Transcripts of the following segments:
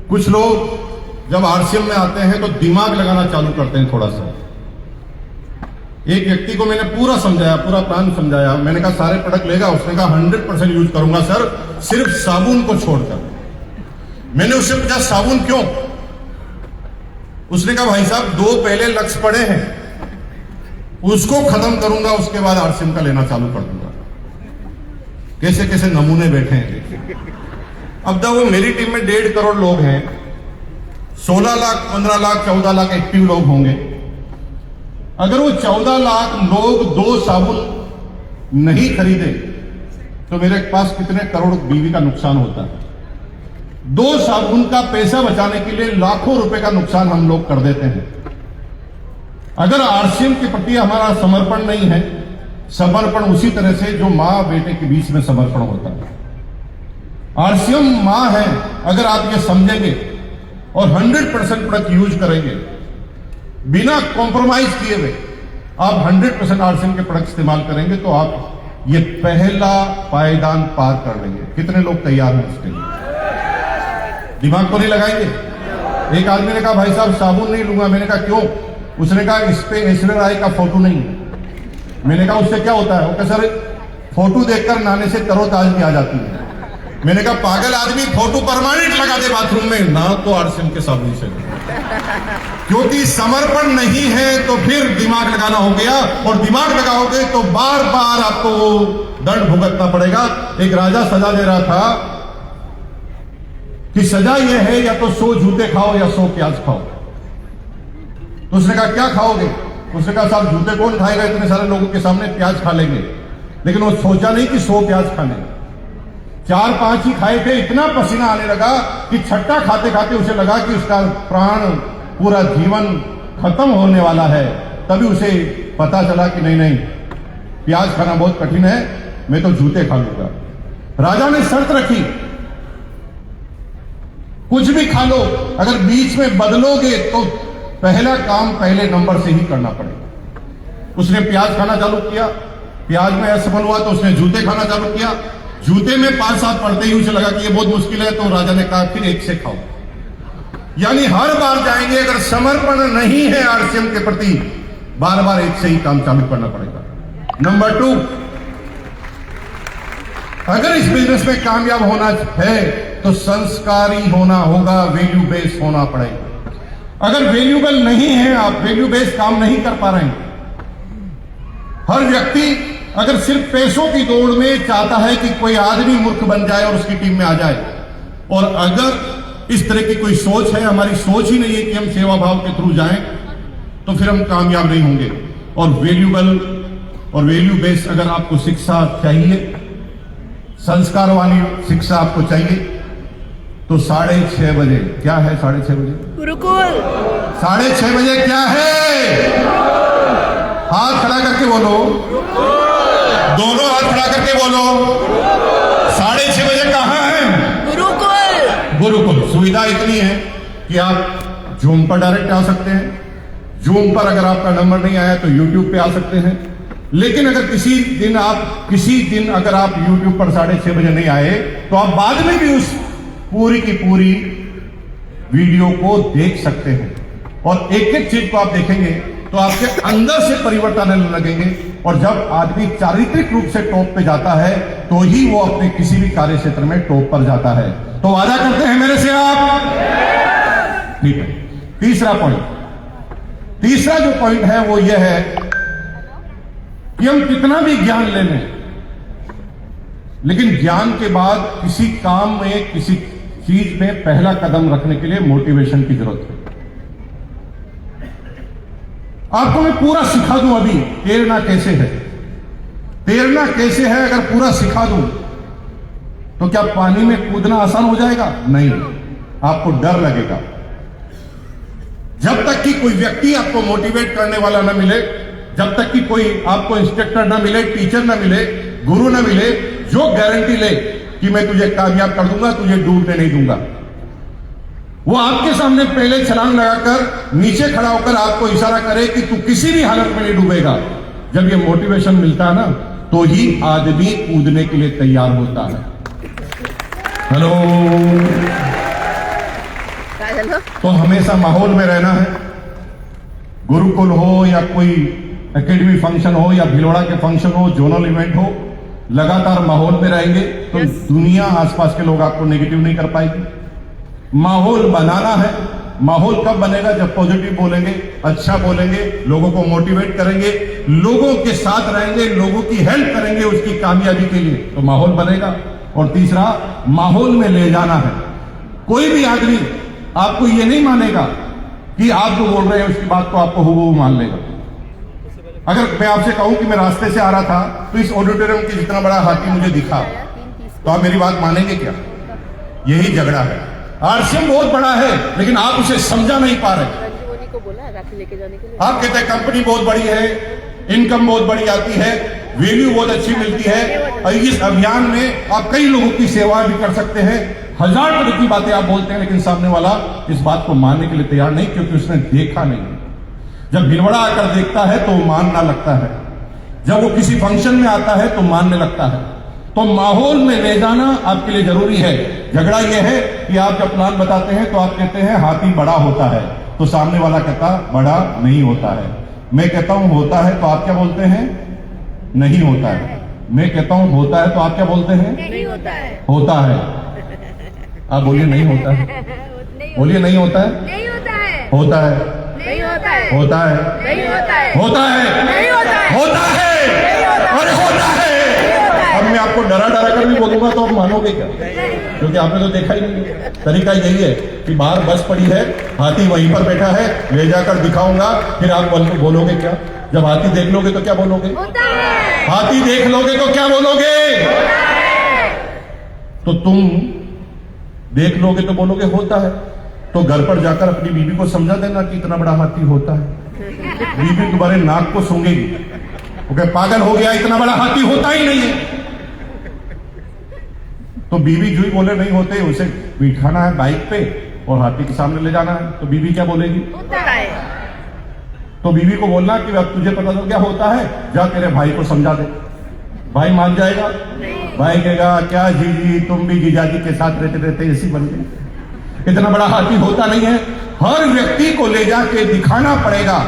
कुछ लोग जब आरसीएम में आते हैं तो दिमाग लगाना चालू करते हैं थोड़ा सा। एक व्यक्ति को मैंने पूरा समझाया, पूरा प्लान समझाया। मैंने कहा सारे प्रोडक्ट लेगा? उसने कहा 100% यूज करूंगा सर, सिर्फ साबुन को छोड़कर। मैंने उससे पूछा साबुन क्यों? उसने कहा भाई साहब 2 पहले लक्ष्य पड़े हैं, उसको खत्म करूंगा, उसके बाद आरसीएम का लेना चालू कर दूंगा। कैसे कैसे नमूने बैठे हैं। अब तक वो मेरी टीम में 1.5 करोड़ लोग हैं, 16 लाख 15 लाख 14 लाख एक्टिव लोग होंगे। अगर वो 14 लाख लोग 2 साबुन नहीं खरीदे तो मेरे पास कितने करोड़ बीवी का नुकसान होता है। 2 साबुन का पैसा बचाने के लिए लाखों रुपए का नुकसान हम लोग कर देते हैं। अगर आरसीएम के प्रति हमारा समर्पण नहीं है, समर्पण उसी तरह से जो मां बेटे के बीच में समर्पण होता है। आरसीएम मां है, अगर आप ये समझेंगे और 100% प्रोडक्ट यूज करेंगे बिना कॉम्प्रोमाइज किए हुए, आप 100% आरसीएम के प्रोडक्ट इस्तेमाल करेंगे तो आप ये पहला पायदान पार कर लेंगे। कितने लोग तैयार हैं उसके लिए? दिमाग को नहीं लगाएंगे? एक आदमी ने कहा भाई साहब साबुन नहीं लूंगा। मैंने कहा क्यों? उसने कहा इस पे ऐश्वर्या राय का फोटो नहीं है। मैंने कहा उससे क्या होता है? वो कहा सर फोटो देखकर नहाने से तरोताजगी आ जाती है। मैंने कहा पागल आदमी, फोटो परमानेंट लगा दे बाथरूम में, ना तो आरसीएम के साबुन से। क्योंकि समर्पण नहीं है तो फिर दिमाग लगाना हो गया, और दिमाग लगाओगे तो बार बार आपको दंड भुगतना पड़ेगा। एक राजा सजा दे रहा था कि सजा यह है या तो 100 जूते खाओ या 100 प्याज खाओ। तो उसने कहा क्या खाओगे? उसने कहा साहब जूते कौन खाएगा, इतने सारे लोगों के सामने प्याज खा लेंगे। लेकिन वो सोचा नहीं कि 100 प्याज खाने, 4-5 ही खाए थे। इतना पसीना आने लगा कि छट्टा खाते खाते उसे लगा कि उसका प्राण, पूरा जीवन खत्म होने वाला है। तभी उसे पता चला कि नहीं नहीं, प्याज खाना बहुत कठिन है, मैं तो जूते खा लूंगा। राजा ने शर्त रखी, कुछ भी खा लो, अगर बीच में बदलोगे तो पहला काम पहले नंबर से ही करना पड़ेगा। उसने प्याज खाना चालू किया, प्याज में असफल हुआ तो उसने जूते खाना चालू किया। जूते में 5-7 पड़ते ही उसे लगा कि ये बहुत मुश्किल है, तो राजा ने कहा फिर 1 से खाओ। यानी हर बार जाएंगे, अगर समर्पण नहीं है आरसीएम के प्रति, बार बार 1 से ही काम चालू करना पड़ेगा। नंबर 2, अगर इस बिजनेस में कामयाब होना है तो संस्कारी होना होगा, वैल्यू बेस्ड होना पड़ेगा। अगर वैल्यूबल नहीं है, आप वैल्यू बेस्ड काम नहीं कर पा रहे हैं। हर व्यक्ति अगर सिर्फ पैसों की दौड़ में चाहता है कि कोई आदमी मूर्ख बन जाए और उसकी टीम में आ जाए, और अगर इस तरह की कोई सोच है, हमारी सोच ही नहीं है कि हम सेवा भाव के थ्रू जाएं, तो फिर हम कामयाब नहीं होंगे। और वैल्यूबल और वैल्यू बेस्ड अगर आपको शिक्षा चाहिए, संस्कार वाली शिक्षा आपको चाहिए, तो 6:30 बजे क्या है? 6:30 बजे गुरुकुल। 6:30 बजे क्या है? हाथ खड़ा करके बोलो, दोनों हाथ खड़ा करके बोलो। 6:30 बजे कहां है? गुरुकुल। गुरुकुल। सुविधा इतनी है कि आप जूम पर डायरेक्ट आ सकते हैं। जूम पर अगर आपका नंबर नहीं आया तो यूट्यूब पे आ सकते हैं। लेकिन अगर किसी दिन अगर आप यूट्यूब पर 6:30 बजे नहीं आए तो आप बाद में भी उस पूरी की पूरी वीडियो को देख सकते हैं। और एक एक चीज को आप देखेंगे तो आपके अंदर से परिवर्तन आने लगेंगे। और जब आदमी चारित्रिक रूप से टॉप पे जाता है तो ही वो अपने किसी भी कार्य क्षेत्र में टॉप पर जाता है। तो वादा करते हैं मेरे से आप? ठीक है। तीसरा जो पॉइंट है वो ये है कि हम कितना भी ज्ञान ले लें, लेकिन ज्ञान के बाद किसी काम में, किसी चीज में पहला कदम रखने के लिए मोटिवेशन की जरूरत है। आपको मैं पूरा सिखा दूं अभी तैरना कैसे है। तैरना कैसे है अगर पूरा सिखा दूं तो क्या पानी में कूदना आसान हो जाएगा? नहीं, आपको डर लगेगा। जब तक कि कोई व्यक्ति आपको मोटिवेट करने वाला ना मिले, जब तक कि कोई आपको इंस्ट्रक्टर ना मिले, टीचर ना मिले, गुरु ना मिले जो गारंटी ले कि मैं तुझे कामयाब कर दूंगा, तुझे डूबने नहीं दूंगा, वो आपके सामने पहले छलांग लगाकर नीचे खड़ा होकर आपको इशारा करे कि तू किसी भी हालत में नहीं डूबेगा। जब ये मोटिवेशन मिलता है ना तो ही आदमी कूदने के लिए तैयार होता है। हेलो, चलो तो हमेशा माहौल में रहना है। गुरुकुल हो या कोई एकेडमी फंक्शन हो या भिलवाड़ा के फंक्शन हो, जोनल इवेंट हो, लगातार माहौल में रहेंगे तो दुनिया आसपास के लोग आपको नेगेटिव नहीं कर पाएगी। माहौल बनाना है। माहौल कब बनेगा? जब पॉजिटिव बोलेंगे, अच्छा बोलेंगे, लोगों को मोटिवेट करेंगे, लोगों के साथ रहेंगे, लोगों की हेल्प करेंगे उसकी कामयाबी के लिए, तो माहौल बनेगा। और तीसरा, माहौल में ले जाना है। कोई भी आदमी आपको ये नहीं मानेगा कि आप जो बोल रहे हैं उसकी बात को आपको हूबहू मान लेगा। अगर मैं आपसे कहूं कि मैं रास्ते से आ रहा था तो इस ऑडिटोरियम की जितना बड़ा हाथी मुझे दिखा, तो आप मेरी बात मानेंगे क्या? यही झगड़ा है। आरसीएम बहुत बड़ा है लेकिन आप उसे समझा नहीं पा रहे। को बोला राखी लेके जाने के लिए। आप कहते हैं कंपनी बहुत बड़ी है, इनकम बहुत बड़ी आती है, वैल्यू बहुत अच्छी मिलती है, और इस अभियान में आप कई लोगों की सेवा भी कर सकते हैं। हजार तरह की बातें आप बोलते हैं लेकिन सामने वाला इस बात को मानने के लिए तैयार नहीं, क्योंकि उसने देखा नहीं। जब भिलवाड़ा आकर देखता है तो मानना लगता है, जब वो किसी फंक्शन में आता है तो मानने लगता है। तो माहौल में ले जाना आपके लिए जरूरी है। झगड़ा यह है कि आप जब प्लान बताते हैं तो आप कहते हैं हाथी बड़ा होता है, तो सामने वाला कहता बड़ा नहीं होता है। मैं कहता हूं होता है, तो आप क्या बोलते हैं? नहीं होता है। मैं कहता हूं होता है, तो आप क्या बोलते हैं? नहीं होता है। होता है। आप बोलिए नहीं होता है। बोलिए नहीं होता है। नहीं होता है। होता है। नहीं होता है। होता है। नहीं होता है। होता है। नहीं होता है। होता है। अरे होता है। अब मैं आपको डरा डरा कर भी बोलूंगा तो आप मानोगे क्या? क्योंकि आपने तो देखा ही नहीं है। तरीका यही है कि बाहर बस पड़ी है, हाथी वहीं पर बैठा है, ले जाकर दिखाऊंगा, फिर आप बोलोगे क्या? जब हाथी देख लोगे तो क्या बोलोगे? होता है। हाथी देख लोगे तो क्या बोलोगे? होता है। तो तुम देख लोगे तो बोलोगे होता है। तो घर पर जाकर अपनी बीवी को समझा देना कि इतना बड़ा हाथी होता है। बीवी तुम्हारे नाक को सूंघेगी, वो कहे पागल हो गया, इतना बड़ा हाथी होता ही नहीं है। तो बीवी जो ही बोले नहीं होते, उसे बिठाना है बाइक पे और हाथी के सामने ले जाना है, तो बीवी क्या बोलेगी? होता है। तो बीवी को बोलना कि अब तुझे पता तो क्या होता है, जा तेरे भाई को समझा दे। भाई मान जाएगा? भाई कहेगा क्या जी तुम भी जीजाजी के साथ रहते रहते ऐसी बन गए, इतना बड़ा हाथी होता नहीं है। हर व्यक्ति को ले जाके दिखाना पड़ेगा,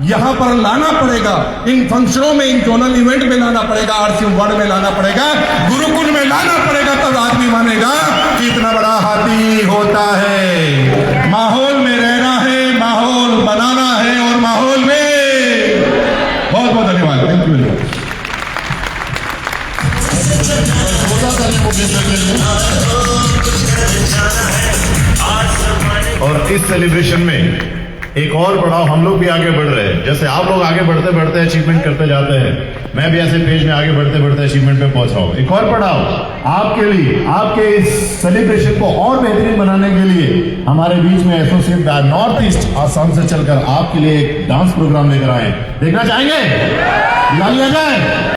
यहां पर लाना पड़ेगा, इन फंक्शनों में, इन जोनल इवेंट में लाना पड़ेगा, आरसीएम वार्ड में लाना पड़ेगा, गुरुकुल में लाना पड़ेगा, तब आदमी मानेगा कि इतना बड़ा हाथी होता है। माहौल में रहना है, माहौल बनाना है, और माहौल में बहुत बहुत धन्यवाद। Thank you very much. और इस सेलिब्रेशन में एक और बढ़ाव, हम लोग भी आगे बढ़ रहे हैं। जैसे आप लोग आगे बढ़ते बढ़ते अचीवमेंट करते जाते हैं, मैं भी ऐसे पेज में आगे बढ़ते बढ़ते अचीवमेंट पे पहुंच रहा हूं। एक और बढ़ाव आपके लिए, आपके इस सेलिब्रेशन को और बेहतरीन बनाने के लिए हमारे बीच में एसोसिएट नॉर्थ ईस्ट आसाम से चलकर आपके लिए एक डांस प्रोग्राम लेकर आए। देखना चाहेंगे? दिखा लिया जाए।